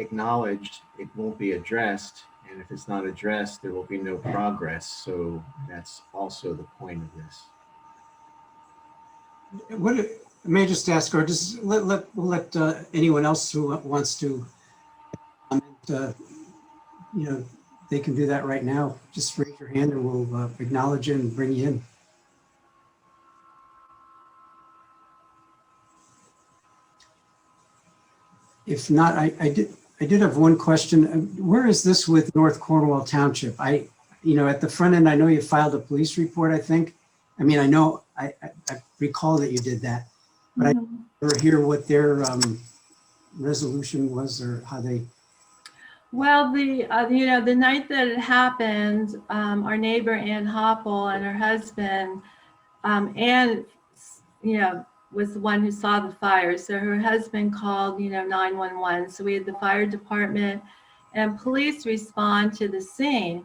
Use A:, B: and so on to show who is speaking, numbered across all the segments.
A: acknowledged, it won't be addressed. And if it's not addressed, there will be no progress. So that's also the point of this.
B: What may I just ask, or just we'll let anyone else who wants to comment, you know, they can do that right now. Just raise your hand and we'll acknowledge you and bring you in. If not, I did have one question. Where is this with North Cornwall Township? You know, at the front end, I know you filed a police report, I think. I mean, I know, I recall that you did that, but I never hear what their resolution was or how they.
C: Well, you know, the night that it happened, our neighbor Ann Hopple and her husband, Ann, you know, was the one who saw the fire. So her husband called, you know, 911. So we had the fire department and police respond to the scene.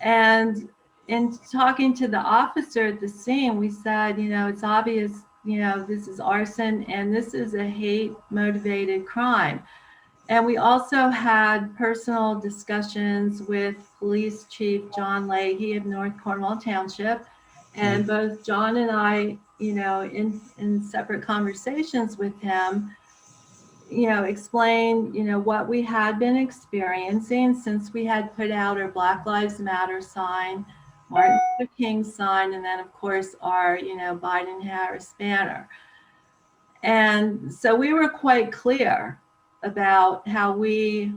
C: And in talking to the officer at the scene, we said, you know, it's obvious, you know, this is arson and this is a hate motivated crime. And we also had personal discussions with Police Chief John Leahy of North Cornwall Township. And both John and I, you know, in separate conversations with him, you know, explained, you know, what we had been experiencing since we had put out our Black Lives Matter sign, Martin Luther King sign, and then of course our, you know, Biden-Harris banner. And so we were quite clear about how we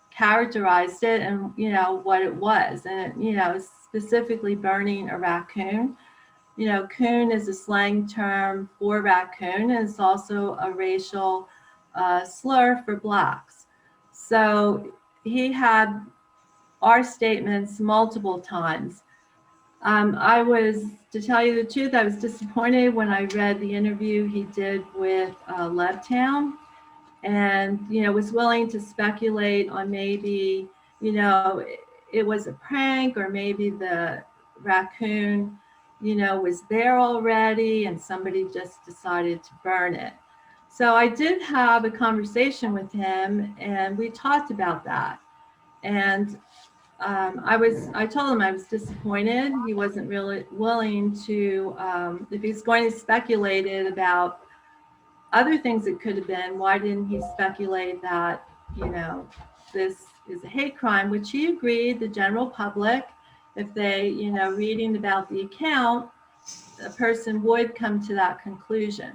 C: characterized it and, you know, what it was. And, it, you know, specifically burning a raccoon. You know, coon is a slang term for raccoon, and it's also a racial slur for Blacks. So he had our statements multiple times. To tell you the truth, I was disappointed when I read the interview he did with Levtown, and, you know, was willing to speculate on maybe, you know, it was a prank, or maybe the raccoon, you know, was there already and somebody just decided to burn it. So I did have a conversation with him and we talked about that. And I told him I was disappointed. He wasn't really willing to, if he's going to speculate it about other things it could have been, why didn't he speculate that, you know, this is a hate crime, which he agreed the general public, if they, you know, reading about the account, a person would come to that conclusion.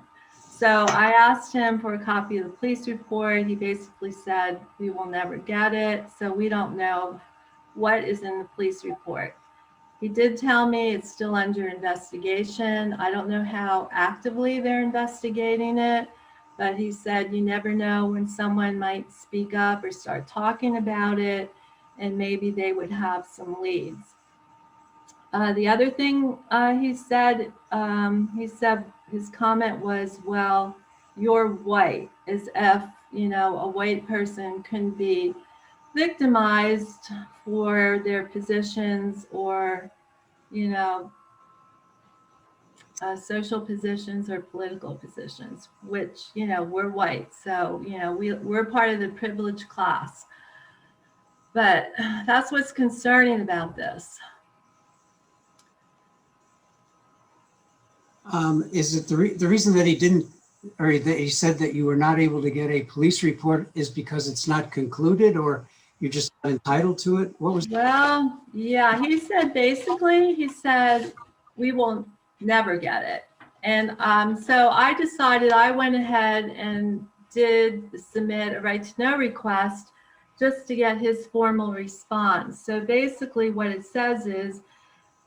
C: So I asked him for a copy of the police report. He basically said, we will never get it. So we don't know what is in the police report. He did tell me it's still under investigation. I don't know how actively they're investigating it, but he said you never know when someone might speak up or start talking about it, and maybe they would have some leads. The other thing he said his comment was, well, you're white, as if, you know, a white person couldn't be victimized for their positions or, you know, social positions or political positions, which, you know, we're white. So, you know, we're part of the privileged class. But that's what's concerning about this.
B: Is it the reason that he didn't, or that he said that you were not able to get a police report is because it's not concluded, or you're just not entitled to it? What was?
C: Well, yeah, he said basically, he said we will never get it. And so I decided, I went ahead and did submit a right to know request just to get his formal response. So basically what it says is,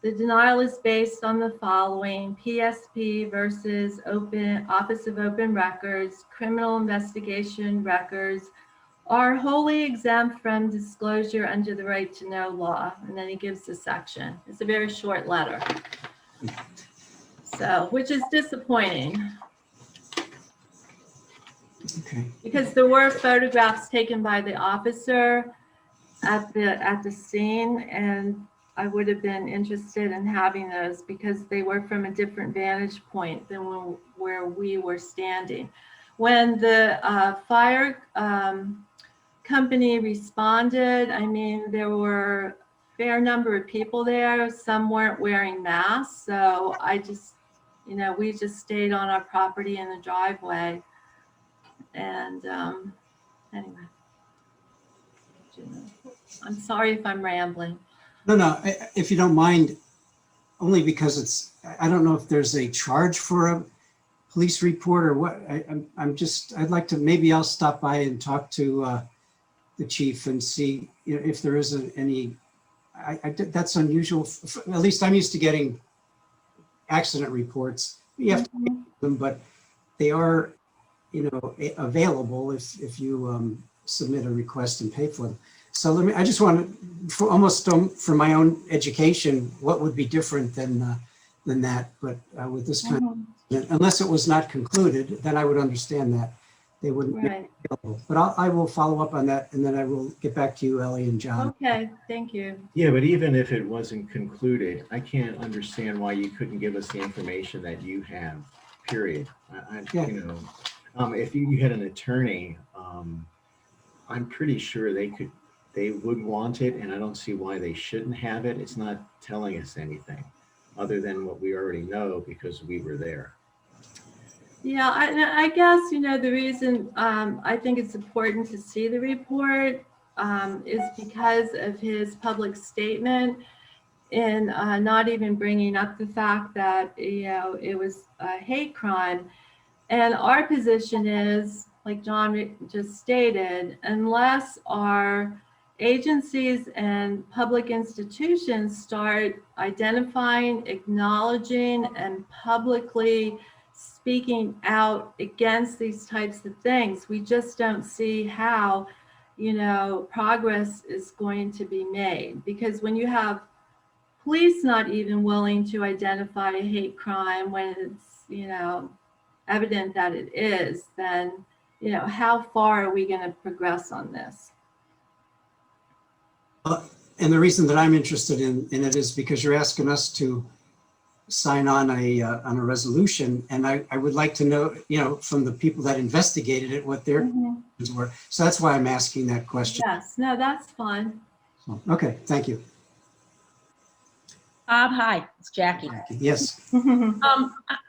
C: the denial is based on the following: PSP versus Office of Open Records, criminal investigation records are wholly exempt from disclosure under the right to know law. And then he gives the section. It's a very short letter. So, which is disappointing.
B: Okay.
C: Because there were photographs taken by the officer at the scene, and I would have been interested in having those because they were from a different vantage point than where we were standing. When the fire company responded. I mean, there were a fair number of people there. Some weren't wearing masks. So I just, we just stayed on our property in the driveway. And anyway, I'm sorry if I'm rambling.
B: No, if you don't mind, only because I don't know if there's a charge for a police report or what. I'd like to, maybe I'll stop by and talk to the chief and see if there isn't any, that's unusual. At least I'm used to getting accident reports. You have to pay them, but they are, available if you submit a request and pay for them. So I just want to, for my own education, what would be different than that? But with this kind of, unless it was not concluded, then I would understand that they wouldn't be available. But I will follow up on that, and then I will get back to you, Ellie and John.
C: Okay, thank you.
A: Yeah, but even if it wasn't concluded, I can't understand why you couldn't give us the information that you have, period. If you had an attorney, I'm pretty sure they would want it, and I don't see why they shouldn't have it. It's not telling us anything other than what we already know because we were there.
C: Yeah, I guess, the reason I think it's important to see the report is because of his public statement in not even bringing up the fact that, it was a hate crime. And our position is, like John just stated, unless our agencies and public institutions start identifying, acknowledging, and publicly speaking out against these types of things, we just don't see how, progress is going to be made. Because when you have police not even willing to identify a hate crime when it's, evident that it is, then, how far are we going to progress on this?
B: And the reason that I'm interested in it is because you're asking us to sign on a resolution, and I would like to know, from the people that investigated it, what their questions were. So that's why I'm asking that question.
C: Yes, no, that's fine.
B: So, okay, thank you.
D: Bob, hi, it's Jackie.
B: Yes.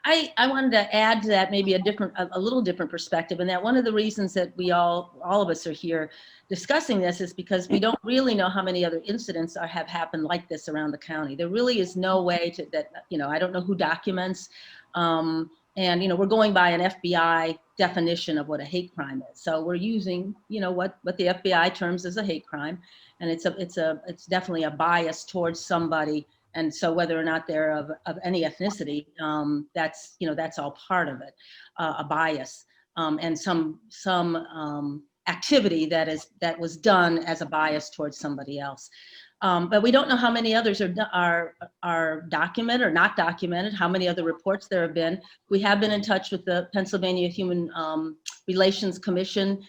D: I wanted to add to that maybe a little different perspective, and that one of the reasons that we all of us are here discussing this is because we don't really know how many other incidents have happened like this around the county. There really is no way I don't know who documents, and we're going by an FBI definition of what a hate crime is. So we're using, what the FBI terms as a hate crime, and it's definitely a bias towards somebody. And so whether or not they're of any ethnicity, that's all part of it, a bias, and some activity that was done as a bias towards somebody else. But we don't know how many others are documented or not documented, how many other reports there have been. We have been in touch with the Pennsylvania Human Relations Commission.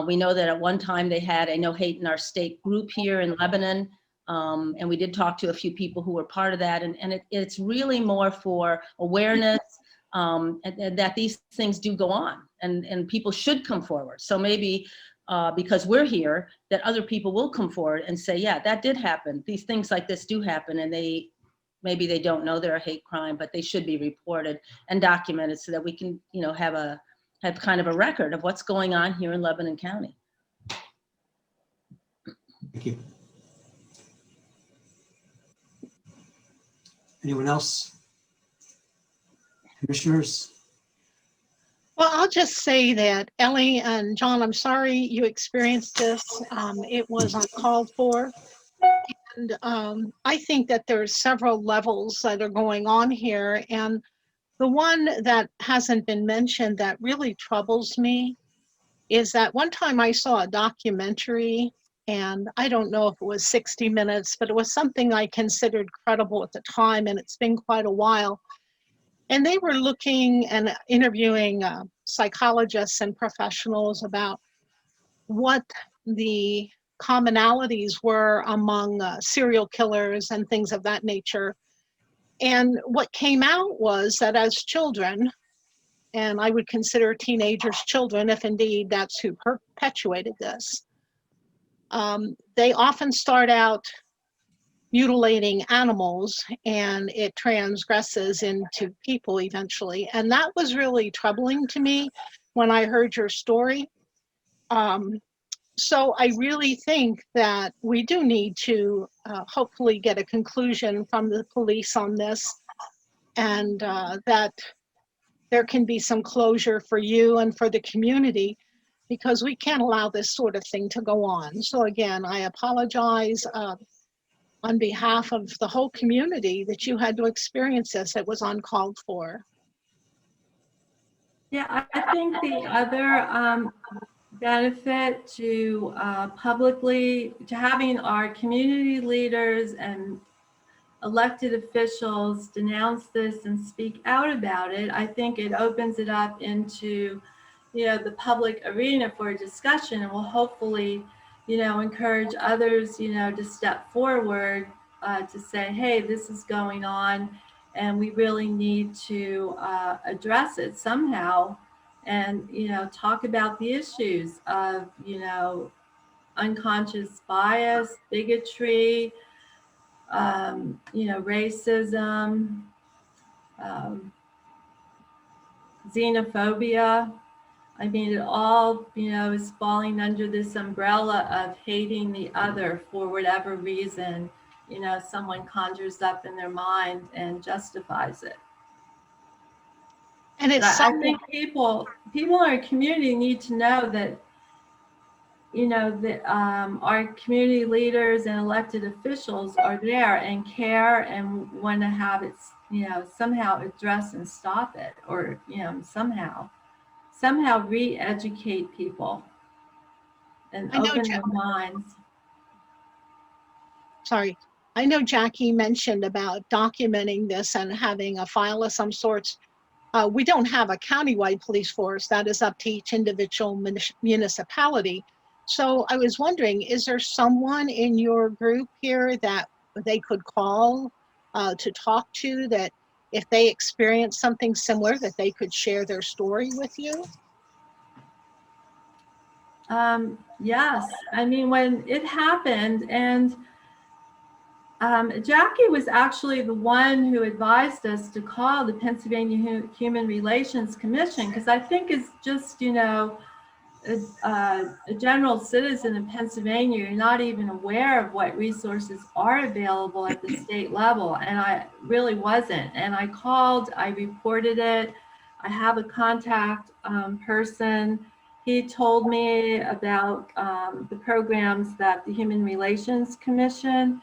D: We know that at one time they had a No Hate in Our State group here in Lebanon. And we did talk to a few people who were part of that. And it's really more for awareness and that these things do go on and people should come forward. So maybe because we're here, that other people will come forward and say, yeah, that did happen. These things like this do happen. And maybe they don't know they're a hate crime, but they should be reported and documented so that we can, have kind of a record of what's going on here in Lebanon County.
B: Thank you. Anyone else? Commissioners?
E: Well, I'll just say that Ellie and John, I'm sorry you experienced this. It was uncalled for. And I think that there's several levels that are going on here. And the one that hasn't been mentioned that really troubles me is that one time I saw a documentary, and I don't know if it was 60 minutes, but it was something I considered credible at the time, and it's been quite a while. And they were looking and interviewing psychologists and professionals about what the commonalities were among serial killers and things of that nature. And what came out was that as children, and I would consider teenagers children if indeed that's who perpetuated this, They often start out mutilating animals and it transgresses into people eventually. And that was really troubling to me when I heard your story. So I really think that we do need to hopefully get a conclusion from the police on this, and that there can be some closure for you and for the community, because we can't allow this sort of thing to go on. So again, I apologize on behalf of the whole community that you had to experience this. It was uncalled for.
C: Yeah, I think the other benefit to to having our community leaders and elected officials denounce this and speak out about it, I think it opens it up into, the public arena for a discussion, and will hopefully, encourage others, to step forward to say, hey, this is going on, and we really need to address it somehow, and, talk about the issues of, unconscious bias, bigotry, racism, xenophobia. I mean, it all, is falling under this umbrella of hating the other for whatever reason, someone conjures up in their mind and justifies it.
E: And it's
C: I think people in our community need to know that, that our community leaders and elected officials are there and care and want to have it, somehow address and stop it, or, somehow re-educate people and open their minds.
E: Sorry. I know Jackie mentioned about documenting this and having a file of some sorts. We don't have a countywide police force. That is up to each individual municipality. So I was wondering, is there someone in your group here that they could call to talk to, that if they experience something similar, that they could share their story with you?
C: Yes, I mean, when it happened, and Jackie was actually the one who advised us to call the Pennsylvania Human Relations Commission, because I think it's just, a general citizen in Pennsylvania, you're not even aware of what resources are available at the state level. And I really wasn't. And I called, I reported it. I have a contact person. He told me about the programs that the Human Relations Commission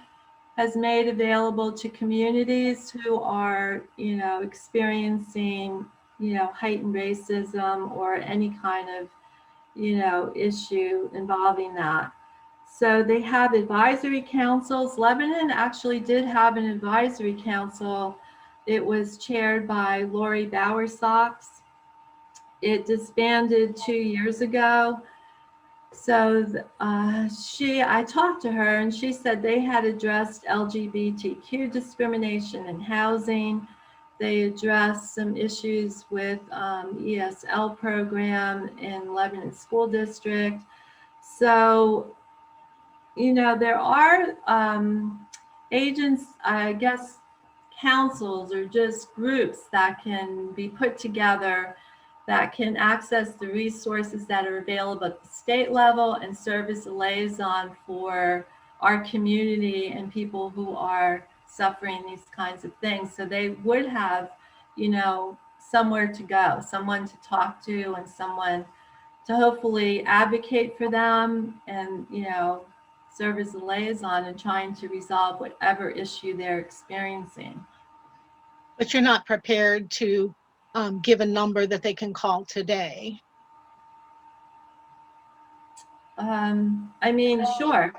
C: has made available to communities who are, experiencing, heightened racism or any kind of, issue involving that. So they have advisory councils. Lebanon actually did have an advisory council. It was chaired by Lori Bowersox. It disbanded 2 years ago. So I talked to her, and she said they had addressed LGBTQ discrimination in housing. They addressed some issues with ESL program in Lebanon School District. So, there are agents, I guess, councils or just groups that can be put together that can access the resources that are available at the state level and serve as a liaison for our community and people who are suffering these kinds of things. So they would have, somewhere to go, someone to talk to, and someone to hopefully advocate for them and, serve as a liaison in trying to resolve whatever issue they're experiencing.
E: But you're not prepared to give a number that they can call today?
C: I mean, sure.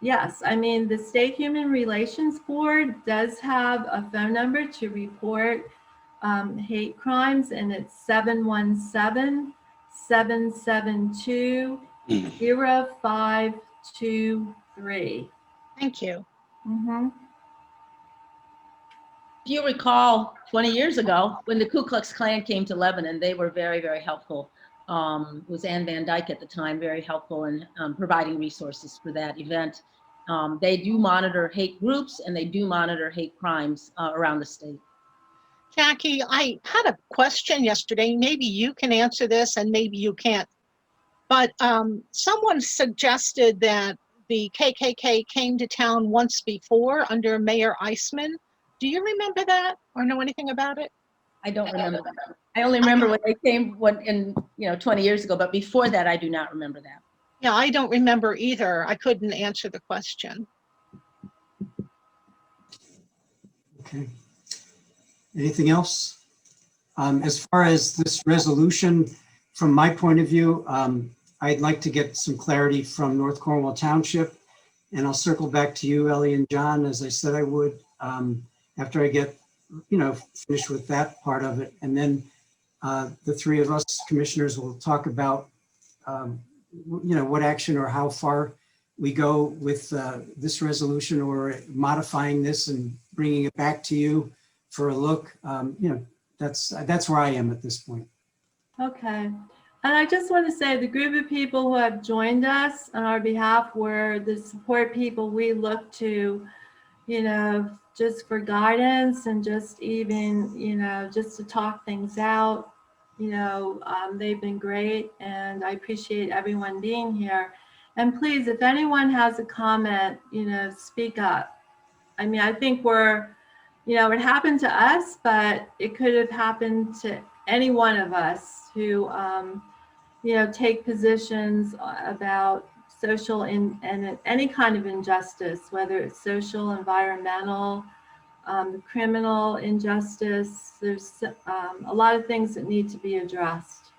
C: Yes, I mean, the State Human Relations Board does have a phone number to report hate crimes, and it's 717-772-0523.
E: Thank you.
C: Mm-hmm.
D: If you recall, 20 years ago, when the Ku Klux Klan came to Lebanon, they were very, very helpful was Ann Van Dyke at the time, very helpful in providing resources for that event. They do monitor hate groups and they do monitor hate crimes around the state.
E: Jackie, I had a question yesterday. Maybe you can answer this and maybe you can't. But someone suggested that the KKK came to town once before under Mayor Eisman. Do you remember that or know anything about it?
D: I don't remember that. I only remember when they came 20 years ago, but before that, I do not remember that.
E: Yeah, I don't remember either. I couldn't answer the question.
B: Okay. Anything else? As far as this resolution, from my point of view, I'd like to get some clarity from North Cornwall Township, and I'll circle back to you, Ellie and John, as I said I would, after I get, finished with that part of it. And then the three of us commissioners will talk about, what action or how far we go with this resolution or modifying this and bringing it back to you for a look. That's where I am at this point.
C: Okay. And I just want to say the group of people who have joined us on our behalf were the support people we look to, just for guidance and just even, just to talk things out. They've been great and I appreciate everyone being here. And please, if anyone has a comment, speak up. I mean, I think it happened to us, but it could have happened to any one of us who, take positions about social and any kind of injustice, whether it's social, environmental, criminal injustice. There's a lot of things that need to be addressed.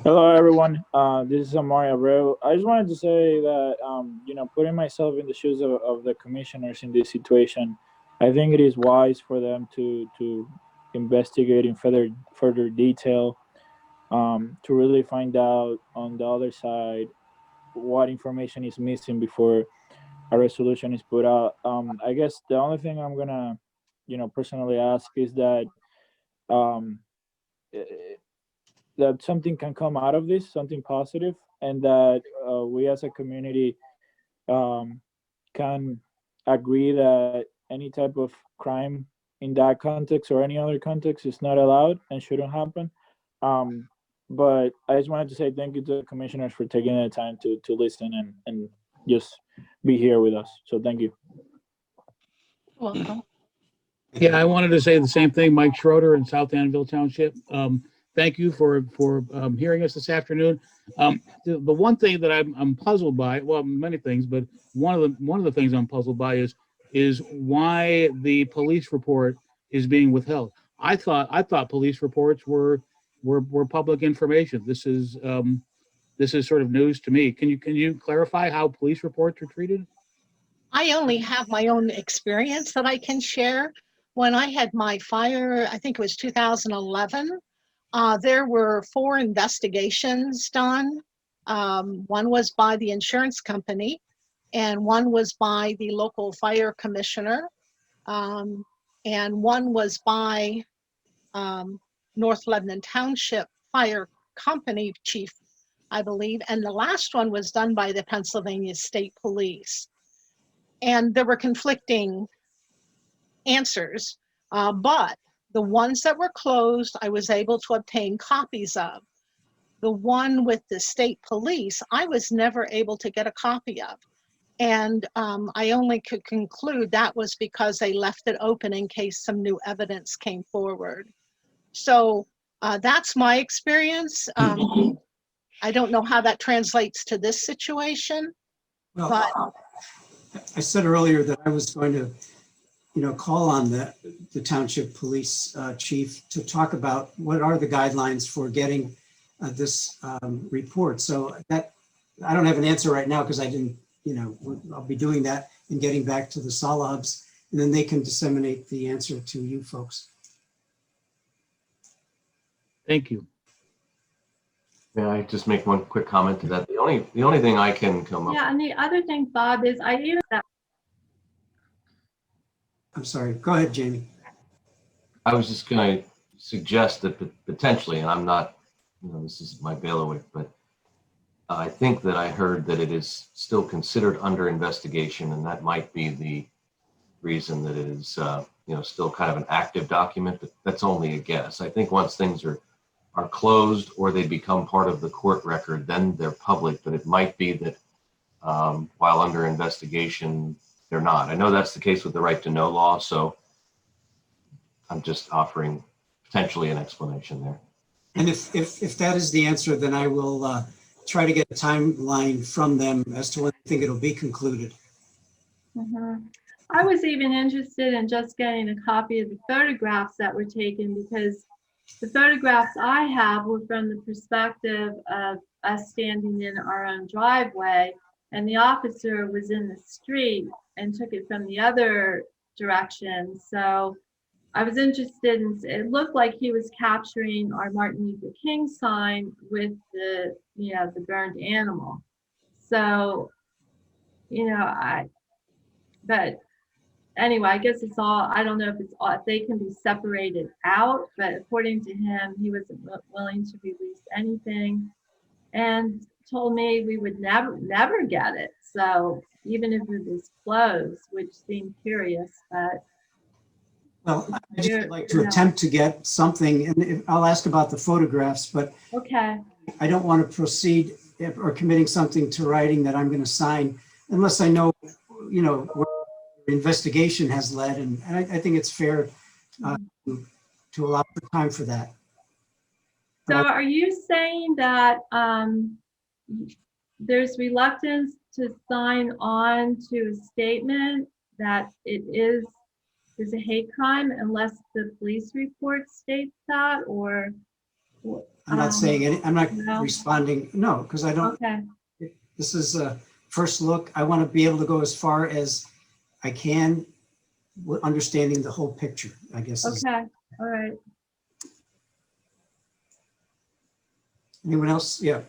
F: Hello, everyone. This is Amari Abreu. I just wanted to say that, putting myself in the shoes of the commissioners in this situation, I think it is wise for them to investigate in further detail, to really find out on the other side what information is missing before a resolution is put out. I guess the only thing I'm gonna, personally ask is that that something can come out of this, something positive, and that we as a community can agree that any type of crime in that context or any other context is not allowed and shouldn't happen. But I just wanted to say thank you to the commissioners for taking the time to listen and just be here with us. So thank you.
E: Welcome.
G: Yeah, I wanted to say the same thing, Mike Schroeder in South Danville Township. Thank you for hearing us this afternoon. The one thing that I'm puzzled by, well, many things, but one of the things I'm puzzled by is why the police report is being withheld. I thought police reports were public information. This is sort of news to me. Can you clarify how police reports are treated?
E: I only have my own experience that I can share. When I had my fire, I think it was 2011, there were 4 investigations done. One was by the insurance company, and one was by the local fire commissioner, and one was by North Lebanon Township Fire Company Chief, I believe, and the last one was done by the Pennsylvania State Police. And there were conflicting answers, but the ones that were closed, I was able to obtain copies of. The one with the state police, I was never able to get a copy of. And I only could conclude that was because they left it open in case some new evidence came forward. So that's my experience. I don't know how that translates to this situation,
B: Well,
E: but
B: I said earlier that I was going to, call on the township police chief to talk about what are the guidelines for getting this report. So that I don't have an answer right now because I didn't, I'll be doing that and getting back to the Sallahubs, and then they can disseminate the answer to you folks.
G: Thank you.
H: May I just make one quick comment to that? The only thing I can come up.
C: Yeah, and the other thing, Bob, is
B: I'm sorry. Go ahead, Jamie.
H: I was just going to suggest that potentially, and I'm not, this is my bailiwick, but I think that I heard that it is still considered under investigation, and that might be the reason that it is, still kind of an active document, but that's only a guess. I think once things are closed or they become part of the court record, then they're public, but it might be that while under investigation, they're not. I know that's the case with the right to know law, so I'm just offering potentially an explanation there.
B: And if that is the answer, then I will try to get a timeline from them as to when they think it'll be concluded.
C: I was even interested in just getting a copy of the photographs that were taken, because the photographs I have were from the perspective of us standing in our own driveway, and the officer was in the street and took it from the other direction. So I was interested in, it looked like he was capturing our Martin Luther King sign with the, the burned animal. So, but anyway, I guess it's all, I don't know if it's all, if they can be separated out, but according to him, he wasn't willing to release anything and told me we would never get it. So even if it was closed, which seemed curious, but.
B: Well, I just would like to attempt to get something, and I'll ask about the photographs, but
C: okay.
B: I don't want to proceed or committing something to writing that I'm going to sign unless I know, where the investigation has led, and I think it's fair to allow for time for that.
C: So are you saying that there's reluctance to sign on to a statement that it is a hate crime unless the police report states that, or?
B: I'm not saying any, I'm not
C: no?
B: responding, no, because I don't,
C: Okay.
B: this is a first look. I want to be able to go as far as I can with understanding the whole picture, I guess.
C: Okay, all right.
B: Anyone else? Yeah.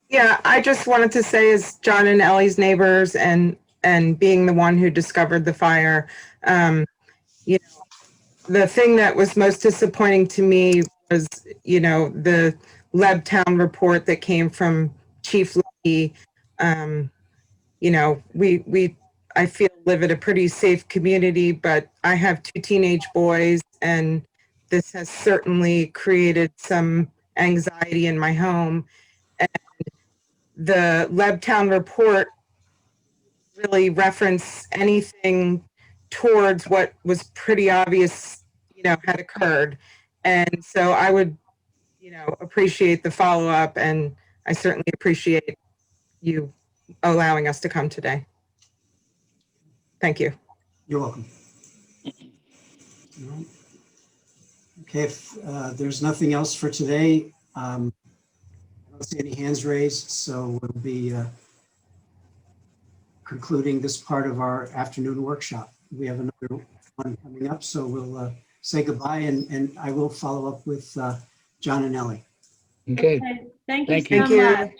I: Yeah, I just wanted to say, as John and Ellie's neighbors and being the one who discovered the fire, the thing that was most disappointing to me was, the Lebtown report that came from Chief Lee. I feel live in a pretty safe community, but I have 2 teenage boys, and this has certainly created some anxiety in my home. And the Lebtown report really reference anything towards what was pretty obvious, had occurred. And so I would, appreciate the follow-up, and I certainly appreciate you allowing us to come today. Thank you.
B: You're welcome. All right. Okay, if there's nothing else for today, I don't see any hands raised, so we'll be concluding this part of our afternoon workshop. We have another one coming up, so we'll say goodbye, and I will follow up with John and Ellie.
G: Okay.
C: Thank you
G: Thank
C: so
G: you.
C: much.